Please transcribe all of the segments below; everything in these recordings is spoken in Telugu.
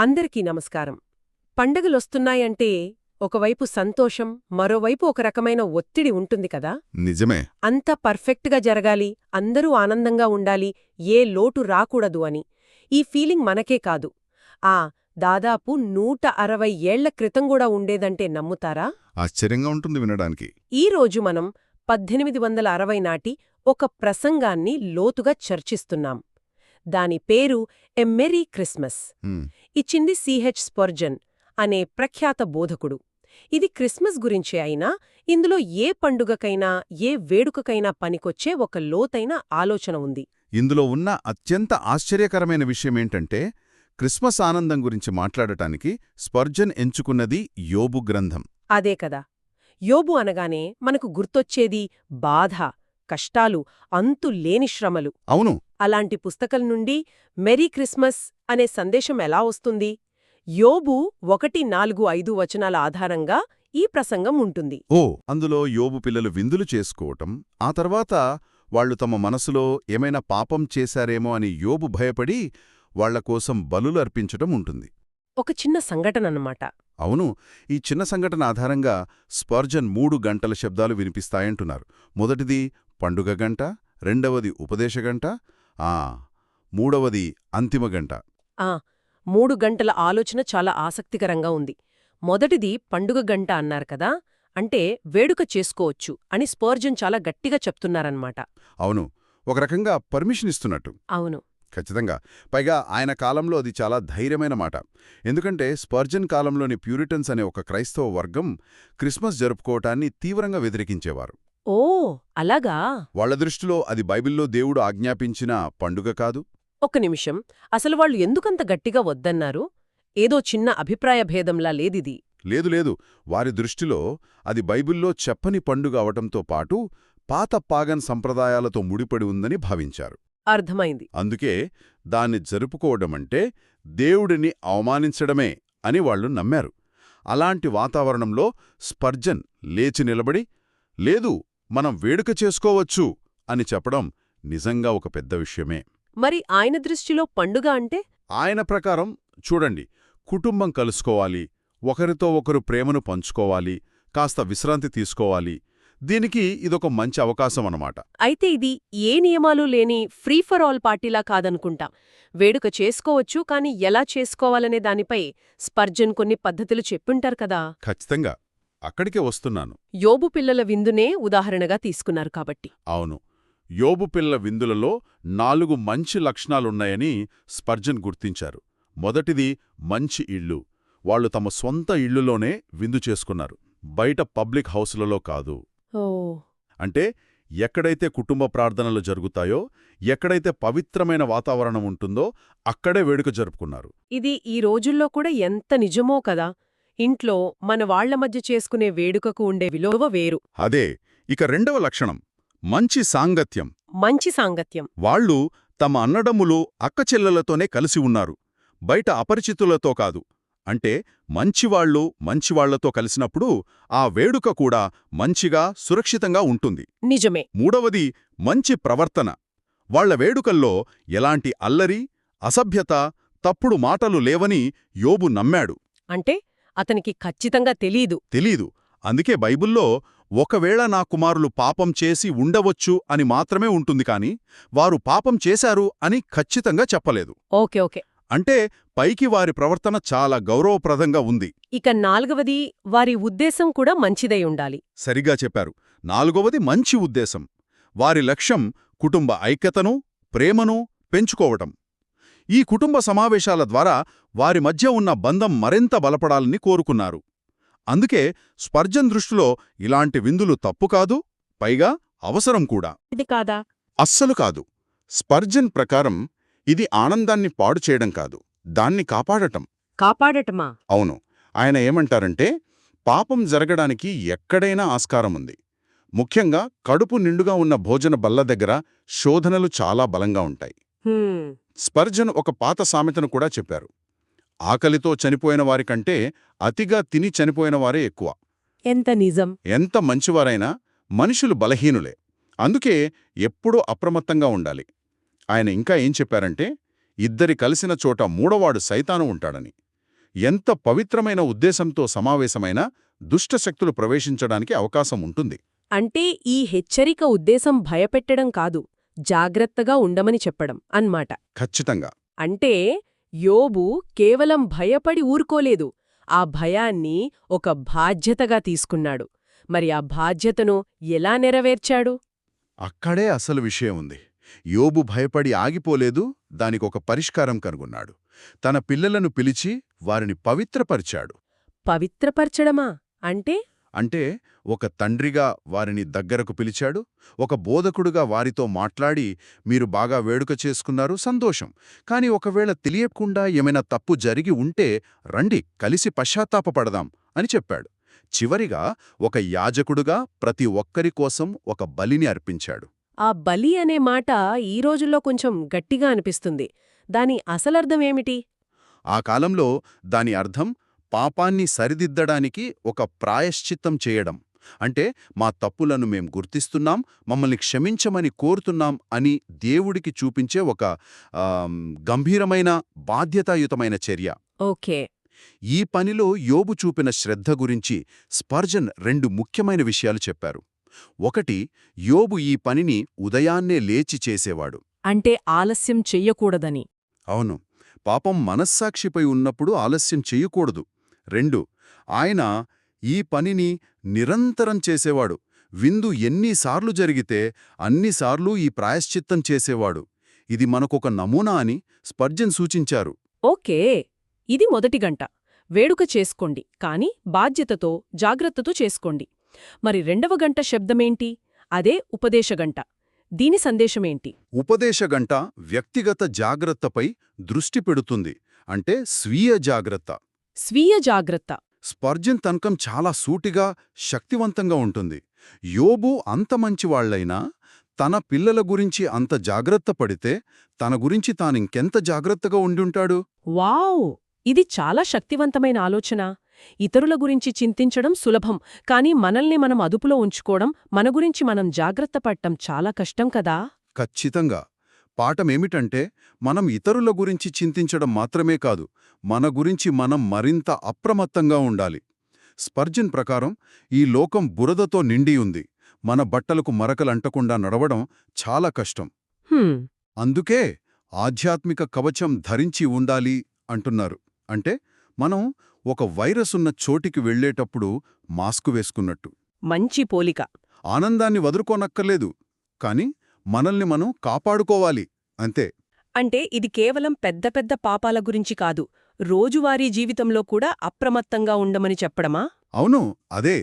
అందరికీ నమస్కారం. పండగలొస్తున్నాయంటే ఒకవైపు సంతోషం, మరోవైపు ఒక రకమైన ఒత్తిడి ఉంటుంది కదా. నిజమే. అంతా పర్ఫెక్ట్గా జరగాలి, అందరూ ఆనందంగా ఉండాలి, ఏ లోటు రాకూడదు అని. ఈ ఫీలింగ్ మనకే కాదు, దాదాపు 160 ఏళ్ల క్రితం కూడా ఉండేదంటే నమ్ముతారా? ఆశ్చర్యంగా ఉంటుంది వినడానికి. ఈరోజు మనం 1860 నాటి ఒక ప్రసంగాన్ని లోతుగా చర్చిస్తున్నాం. దాని పేరు ఎ మెరీ క్రిస్మస్. ఇచ్చింది సిహెచ్ స్పర్జన్ అనే ప్రఖ్యాత బోధకుడు. ఇది క్రిస్మస్ గురించే అయినా ఇందులో ఏ పండుగకైనా ఏ వేడుకకైనా పనికొచ్చే ఒక లోతైన ఆలోచన ఉంది. ఇందులో ఉన్న అత్యంత ఆశ్చర్యకరమైన విషయమేంటంటే, క్రిస్మస్ ఆనందం గురించి మాట్లాడటానికి స్పర్జన్ ఎంచుకున్నది యోబు గ్రంథం. అదే కదా. యోబు అనగానే మనకు గుర్తొచ్చేది బాధ, కష్టాలు, అంతులేని శ్రమలు. అవును. అలాంటి పుస్తకం నుండి మెరీ క్రిస్మస్ అనే సందేశం ఎలా వస్తుంది? యోబు 1-4-5 వచనాల ఆధారంగా ఈ ప్రసంగం ఉంటుంది. అందులో యోబు పిల్లలు విందులు చేసుకోవటం, ఆ తర్వాత వాళ్లు తమ మనసులో ఏమైనా పాపం చేశారేమో అని యోబు భయపడి వాళ్లకోసం బలులు అర్పించటం ఉంటుంది. ఒక చిన్న సంఘటనన్నమాట. అవును. ఈ చిన్న సంఘటన ఆధారంగా స్పర్జన్ 3 గంటల శబ్దాలు వినిపిస్తాయంటున్నారు. మొదటిది పండుగ గంట, రెండవది ఉపదేశగంట, మూడవది అంతిమ గంట. 3 గంటల ఆలోచన చాలా ఆసక్తికరంగా ఉంది. మొదటిది పండుగ గంట అన్నారు కదా, అంటే వేడుక చేసుకోవచ్చు అని స్పర్జన్ చాలా గట్టిగా చెప్తున్నారన్నమాట. అవును, ఒక రకంగా పర్మిషన్ ఇస్తున్నట్టు. అవును, ఖచ్చితంగా. పైగా ఆయన కాలంలో అది చాలా ధైర్యమైన మాట. ఎందుకంటే స్పర్జన్ కాలంలోని ప్యూరిటన్స్ అనే ఒక క్రైస్తవ వర్గం క్రిస్మస్ జరుపుకోవటాన్ని తీవ్రంగా వ్యతిరేకించేవారు. అలాగా? వాళ్ల దృష్టిలో అది బైబిల్లో దేవుడు ఆజ్ఞాపించిన పండుగ కాదు. ఒక్క నిమిషం, అసలు వాళ్ళు ఎందుకంత గట్టిగా వద్దన్నారు? ఏదో చిన్న అభిప్రాయ భేదంలా లేదిది. లేదు. వారి దృష్టిలో అది బైబిల్లో చెప్పని పండుగ అవటంతో పాటు పాత పాగన్ సంప్రదాయాలతో ముడిపడి ఉందని భావించారు. అర్థమైంది. అందుకే దాన్ని జరుపుకోవడమంటే దేవుడిని అవమానించడమే అని వాళ్లు నమ్మారు. అలాంటి వాతావరణంలో స్పర్జన్ లేచి నిలబడి, లేదు, మనం వేడుక చేసుకోవచ్చు అని చెప్పడం నిజంగా ఒక పెద్ద విషయమే. మరి ఆయన దృష్టిలో పండుగ అంటే? ఆయన ప్రకారం చూడండి, కుటుంబం కలుసుకోవాలి, ఒకరితో ఒకరు ప్రేమను పంచుకోవాలి, కాస్త విశ్రాంతి తీసుకోవాలి. దీనికి ఇదొక మంచి అవకాశం అన్నమాట. అయితే ఇది ఏ నియమాలు లేని ఫ్రీ ఫర్ ఆల్ పార్టీలా కాదనుకుంటా. వేడుక చేసుకోవచ్చు, కాని ఎలా చేసుకోవాలనే దానిపై స్పర్జన్ కొన్ని పద్ధతులు చెప్పుంటారు కదా. ఖచ్చితంగా, అక్కడికే వస్తున్నాను. యోబు పిల్లల విందునే ఉదాహరణగా తీసుకున్నారు కాబట్టి. అవును, యోబు పిల్లల విందులలో 4 మంచి లక్షణాలున్నాయని స్పర్జన్ గుర్తించారు. మొదటిది మంచి ఇళ్ళు. వాళ్లు తమ సొంత ఇళ్లులోనే విందు చేసుకున్నారు, బయట పబ్లిక్ హౌసులలో కాదు. అంటే ఎక్కడైతే కుటుంబ ప్రార్థనలు జరుగుతాయో, ఎక్కడైతే పవిత్రమైన వాతావరణం ఉంటుందో అక్కడే వేడుక జరుపుకున్నారు. ఇది ఈ రోజుల్లో కూడా ఎంత నిజమో కదా. ఇంట్లో మన వాళ్ల మధ్య చేసుకునే వేడుకకు ఉండే విలువ వేరు. అదే. ఇక రెండవ లక్షణం మంచి సాంగత్యం. మంచి సాంగత్యం. వాళ్లు తమ అన్నదమ్ములు అక్కచెల్లెలతోనే కలిసి ఉన్నారు, బయట అపరిచితులతో కాదు. అంటే మంచివాళ్లు మంచివాళ్లతో కలిసినప్పుడు ఆ వేడుక కూడా మంచిగా సురక్షితంగా ఉంటుంది. నిజమే. మూడవది మంచి ప్రవర్తన. వాళ్ల వేడుకల్లో ఎలాంటి అల్లరి, అసభ్యత, తప్పుడు మాటలు లేవని యోబు నమ్మాడు. అంటే అతనికి ఖచ్చితంగా తెలీదు. అందుకే బైబిల్లో ఒకవేళ నా కుమారులు పాపం చేసి ఉండవచ్చు అని మాత్రమే ఉంటుంది, కాని వారు పాపం చేశారు అని ఖచ్చితంగా చెప్పలేదు. ఓకే. అంటే పైకి వారి ప్రవర్తన చాలా గౌరవప్రదంగా ఉంది. ఇక 4వది వారి ఉద్దేశం కూడా మంచిదై ఉండాలి. సరిగా చెప్పారు. 4వది మంచి ఉద్దేశం. వారి లక్ష్యం కుటుంబ ఐక్యతను, ప్రేమను పెంచుకోవటం. ఈ కుటుంబ సమావేశాల ద్వారా వారి మధ్య ఉన్న బంధం మరింత బలపడాలని కోరుకున్నారు. అందుకే స్పర్జన్ దృష్టిలో ఇలాంటి విందులు తప్పు కాదు, పైగా అవసరం కూడా. ఇది కాదా? అస్సలు కాదు. స్పర్జన్ ప్రకారం ఇది ఆనందాన్ని పాడు చేయడం కాదు, దాన్ని కాపాడటమా? అవును. ఆయన ఏమంటారంటే, పాపం జరగడానికి ఎక్కడైనా ఆస్కారముంది. ముఖ్యంగా కడుపు నిండుగా ఉన్న భోజన బల్ల దగ్గర శోధనలు చాలా బలంగా ఉంటాయి. స్పర్జన్ ఒక పాత సామెతను కూడా చెప్పారు. ఆకలితో చనిపోయిన వారికంటే అతిగా తిని చనిపోయిన వారే ఎక్కువ. ఎంత నిజం. ఎంత మంచివారైనా మనుషులు బలహీనులే. అందుకే ఎప్పుడూ అప్రమత్తంగా ఉండాలి. ఆయన ఇంకా ఏం చెప్పారంటే, ఇద్దరి కలిసిన చోట మూడవాడు సైతాను ఉంటాడని. ఎంత పవిత్రమైన ఉద్దేశంతో సమావేశమైనా దుష్టశక్తులు ప్రవేశించడానికి అవకాశం ఉంటుంది. అంటే ఈ హెచ్చరిక ఉద్దేశం భయపెట్టడం కాదు, జాగ్రత్తగా ఉండమని చెప్పడం అన్మాట. ఖచ్చితంగా. అంటే యోబు కేవలం భయపడి ఊరుకోలేదు, ఆ భయాన్ని ఒక బాధ్యతగా తీసుకున్నాడు. మరి ఆ బాధ్యతను ఎలా నెరవేర్చాడు? అక్కడే అసలు విషయం ఉంది. యోబు భయపడి ఆగిపోలేదు, దానికొక పరిష్కారం కనుగొన్నాడు. తన పిల్లలను పిలిచి వారిని పవిత్రపరిచాడు. పవిత్రపరచడమా అంటే? అంటే ఒక తండ్రిగా వారిని దగ్గరకు పిలిచాడు, ఒక బోధకుడుగా వారితో మాట్లాడి, మీరు బాగా వేడుక చేసుకున్నారు, సంతోషం. కాని ఒకవేళ తెలియకుండా ఏమైనా తప్పు జరిగి ఉంటే రండి కలిసి పశ్చాత్తాపపడదాం అని చెప్పాడు. చివరిగా ఒక యాజకుడుగా ప్రతి ఒక్కరి కోసం ఒక బలిని అర్పించాడు. ఆ బలి అనే మాట ఈ రోజుల్లో కొంచెం గట్టిగా అనిపిస్తుంది. దాని అసలర్థమేమిటి? ఆ కాలంలో దాని అర్థం పాపాన్ని సరిదిద్దడానికి ఒక ప్రాయశ్చిత్తం చేయడం. అంటే మా తప్పులను మేం గుర్తిస్తున్నాం, మమ్మల్ని క్షమించమని కోరుతున్నాం అని దేవుడికి చూపించే ఒక గంభీరమైన బాధ్యతాయుతమైన చర్య. ఓకే. ఈ పనిలో యోబు చూపిన శ్రద్ధ గురించి స్పర్జన్ 2 ముఖ్యమైన విషయాలు చెప్పారు. ఒకటి, యోబు ఈ పనిని ఉదయాన్నే లేచి చేసేవాడు. అంటే ఆలస్యం చెయ్యకూడదని. అవును, పాపం మనస్సాక్షిపై ఉన్నప్పుడు ఆలస్యం చెయ్యకూడదు. 2, ఆయన ఈ పనిని నిరంతరం చేసేవాడు. విందు ఎన్నిసార్లు జరిగితే అన్నిసార్లు ఈ ప్రాయశ్చిత్తం చేసేవాడు. ఇది మనకొక నమూనా అని స్పర్జన్ సూచించారు. ఓకే, ఇది మొదటి గంట. వేడుక చేసుకోండి, కాని బాధ్యతతో జాగ్రత్తతో చేసుకోండి. మరి రెండవ గంట శబ్దమేంటి? అదే ఉపదేశగంట. దీని సందేశమేంటి? ఉపదేశగంట వ్యక్తిగత జాగ్రత్తపై దృష్టి పెడుతుంది. అంటే స్వీయ జాగ్రత్త. స్వీయ జాగ్రత్త. స్పర్జన్ తనకం చాలా సూటిగా, శక్తివంతంగా ఉంటుంది. యోబు అంత మంచివాళ్లైనా తన పిల్లల గురించి అంత జాగ్రత్త పడితే తన గురించి తానింకెంత జాగ్రత్తగా ఉండుంటాడు? వావ్! ఇది చాలా శక్తివంతమైన ఆలోచన. ఇతరుల గురించి చింతించడం సులభం, కానీ మనల్ని మనం అదుపులో ఉంచుకోవడం, మన గురించి మనం జాగ్రత్త పడటం చాలా కష్టం కదా? ఖచ్చితంగా. పాఠమేమిటంటే మనం ఇతరుల గురించి చింతించడం మాత్రమే కాదు, మన గురించి మనం మరింత అప్రమత్తంగా ఉండాలి. స్పర్జన్ ప్రకారం ఈ లోకం బురదతో నిండి ఉంది. మన బట్టలకు మరకలంటకుండా నడవడం చాలా కష్టం. అందుకే ఆధ్యాత్మిక కవచం ధరించి ఉండాలి అంటున్నారు. అంటే మనం ఒక వైరస్ ఉన్న చోటికి వెళ్లేటప్పుడు మాస్కు వేసుకున్నట్టు. మంచి పోలిక. ఆనందాన్ని వదులుకోనక్కర్లేదు, కాని మనల్ని మనం కాపాడుకోవాలి అంతే. అంటే ఇది కేవలం పెద్ద పెద్ద పాపాల గురించి కాదు, రోజువారీ జీవితంలో కూడా అప్రమత్తంగా ఉండమని చెప్పడమా? అవును, అదే.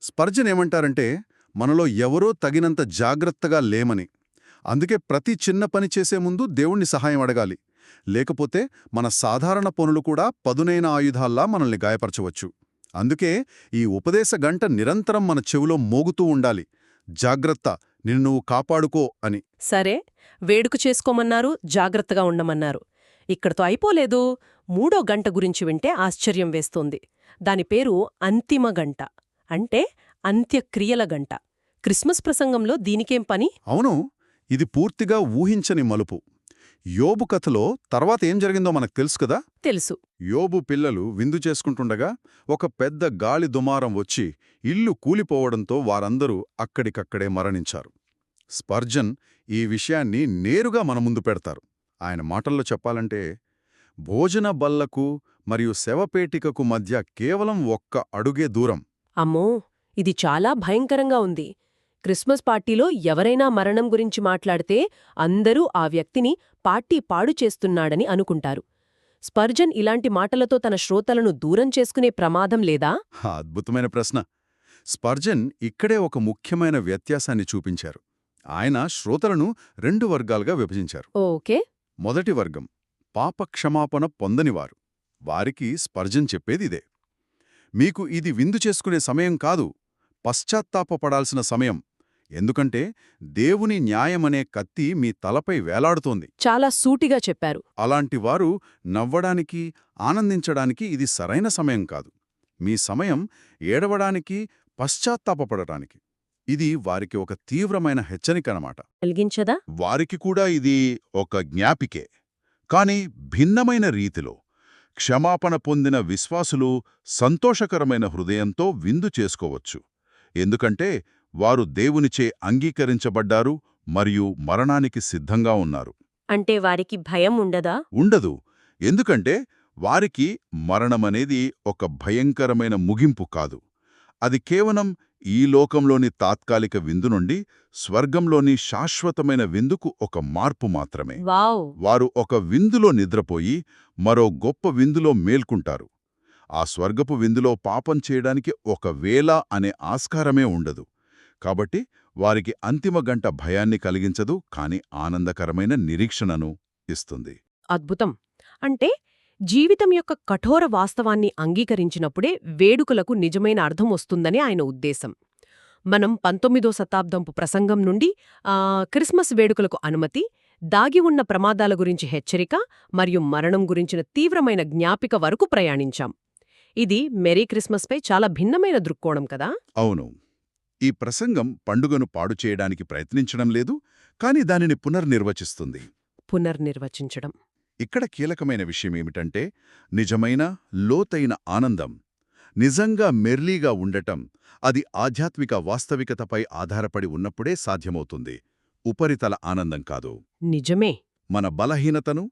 స్పర్జన్ ఏమంటారంటే మనలో ఎవరో తగినంత జాగ్రత్తగా లేమని. అందుకే ప్రతి చిన్న పని చేసే ముందు దేవుణ్ణి సహాయం అడగాలి. లేకపోతే మన సాధారణ పనులు కూడా పదునైన ఆయుధాల్లా మనల్ని గాయపరచవచ్చు. అందుకే ఈ ఉపదేశ గంట నిరంతరం మన చెవిలో మోగుతూ ఉండాలి. జాగ్రత్త, నిన్ను నువ్వు కాపాడుకో అని. సరే, వేడుక చేసుకోమన్నారు, జాగ్రత్తగా ఉండమన్నారు. ఇక్కడతో అయిపోలేదు. 3వ గంట గురించి వింటే ఆశ్చర్యం వేస్తోంది. దాని పేరు అంతిమ గంట, అంటే అంత్యక్రియల గంట. క్రిస్మస్ ప్రసంగంలో దీనికేం పని? అవును, ఇది పూర్తిగా ఊహించని మలుపు. యోబు కథలో తర్వాత ఏం జరిగిందో మనకు తెలుసు కదా? తెలుసు. యోబు పిల్లలు విందు చేసుకుంటుండగా ఒక పెద్ద గాలి దుమారం వచ్చి ఇల్లు కూలిపోవడంతో వారందరూ అక్కడికక్కడే మరణించారు. స్పర్జన్ ఈ విషయాన్ని నేరుగా మన ముందు పెడతారు. ఆయన మాటల్లో చెప్పాలంటే, భోజన బల్లకు మరియు శవపేటికకు మధ్య కేవలం 1 అడుగే దూరం. అమ్మో, ఇది చాలా భయంకరంగా ఉంది. క్రిస్మస్ పార్టీలో ఎవరైనా మరణం గురించి మాట్లాడితే అందరూ ఆ వ్యక్తిని పార్టీ పాడు చేస్తున్నాడని అనుకుంటారు. స్పర్జన్ ఇలాంటి మాటలతో తన శ్రోతలను దూరం చేసుకునే ప్రమాదం లేదా? అద్భుతమైన ప్రశ్న. స్పర్జన్ ఇక్కడే ఒక ముఖ్యమైన వ్యత్యాసాన్ని చూపించారు. ఆయన శ్రోతలను 2 వర్గాలుగా విభజించారు. ఓకే. మొదటి వర్గం పాపక్షమాపణ పొందనివారు. వారికి స్పర్జన్ చెప్పేదిదే. మీకు ఇది విందు చేసుకునే సమయం కాదు, పశ్చాత్తాపపడాల్సిన సమయం. ఎందుకంటే దేవుని న్యాయమనే కత్తి మీ తలపై వేలాడుతోంది. చాలా సూటిగా చెప్పారు. అలాంటి వారు నవ్వడానికి, ఆనందించడానికి ఇది సరైన సమయం కాదు. మీ సమయం ఏడవడానికి, పశ్చాత్తాపపడటానికి. ఇది వారికి ఒక తీవ్రమైన హెచ్చరికనమాట. కలిగించదా? వారికి కూడా ఇది ఒక జ్ఞాపికే, కాని భిన్నమైన రీతిలో. క్షమాపణ పొందిన విశ్వాసులు సంతోషకరమైన హృదయంతో విందు చేసుకోవచ్చు. ఎందుకంటే వారు దేవునిచే అంగీకరించబడ్డారు మరియు మరణానికి సిద్ధంగా ఉన్నారు. అంటే వారికి భయం ఉండదా? ఉండదు. ఎందుకంటే వారికి మరణమనేది ఒక భయంకరమైన ముగింపు కాదు. అది కేవలం ఈ లోకంలోని తాత్కాలిక విందు నుండి స్వర్గంలోని శాశ్వతమైన విందుకు ఒక మార్పు మాత్రమే. వావ్! వారు ఒక విందులో నిద్రపోయి మరో గొప్ప విందులో మేల్కుంటారు. ఆ స్వర్గపు విందులో పాపం చేయడానికి ఒకవేళ అనే ఆస్కారమే ఉండదు. కాబట్టి వారికి అంతిమ గంట భయాన్ని కలిగించదు, కాని ఆనందకరమైన నిరీక్షణను ఇస్తుంది. అద్భుతం. అంటే జీవితం యొక్క కఠోర వాస్తవాన్ని అంగీకరించినప్పుడే వేడుకలకు నిజమైన అర్థం వస్తుందని ఆయన ఉద్దేశం. మనం 19వ శతాబ్దంపు ప్రసంగం నుండి క్రిస్మస్ వేడుకలకు అనుమతి, దాగి ఉన్న ప్రమాదాల గురించి హెచ్చరిక మరియు మరణం గురించిన తీవ్రమైన జ్ఞాపిక వరకు ప్రయాణించాం. ఇది మెరీ క్రిస్మస్పై చాలా భిన్నమైన దృక్కోణం కదా? అవును. ఈ ప్రసంగం పండుగను పాడు చేయడానికి ప్రయత్నించడం లేదు, కాని దానిని పునర్నిర్వచిస్తుంది. పునర్నిర్వచించడం. ఇక్కడ కీలకమైన విషయమేమిటంటే నిజమైన, లోతైన ఆనందం, నిజంగా మెర్లీగా ఉండటం, అది ఆధ్యాత్మిక వాస్తవికతపై ఆధారపడి ఉన్నప్పుడే సాధ్యమవుతుంది. ఉపరితల ఆనందం కాదు. నిజమే. మన బలహీనతను,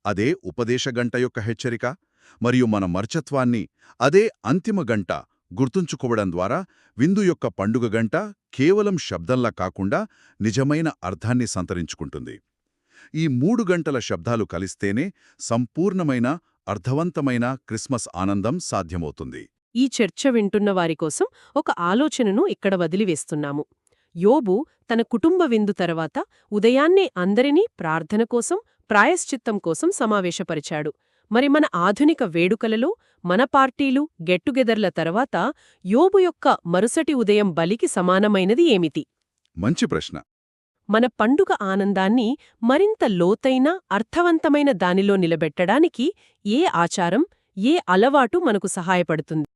అదే ఉపదేశగంట యొక్క హెచ్చరిక, మరియు మన మర్చత్వాన్ని, అదే అంతిమ గంట గుర్తుంచుకోవడం ద్వారా విందు యొక్క పండుగ గంట కేవలం శబ్దంలా కాకుండా నిజమైన అర్థాన్ని సంతరించుకుంటుంది. ఈ 3 గంటల శబ్దాలు కలిస్తేనే సంపూర్ణమైన, అర్థవంతమైన క్రిస్మస్ ఆనందం సాధ్యమవుతుంది. ఈ చర్చ వింటున్న వారి కోసం ఒక ఆలోచనను ఇక్కడ వదిలివేస్తున్నాము. యోబు తన కుటుంబ విందు తర్వాత ఉదయాన్నే అందరినీ ప్రార్థన కోసం, ప్రాయశ్చిత్తం కోసం సమావేశపరిచాడు. మరి మన ఆధునిక వేడుకలలో, మన పార్టీలు, గెట్టుగెదర్ల తర్వాత యోబు యొక్క మరుసటి ఉదయం బలికి సమానమైనది ఏమిటి? మంచి ప్రశ్న. మన పండుగ ఆనందాన్ని మరింత లోతైన, అర్థవంతమైన దానిలో నిలబెట్టడానికి ఏ ఆచారం, ఏ అలవాటు మనకు సహాయపడుతుంది?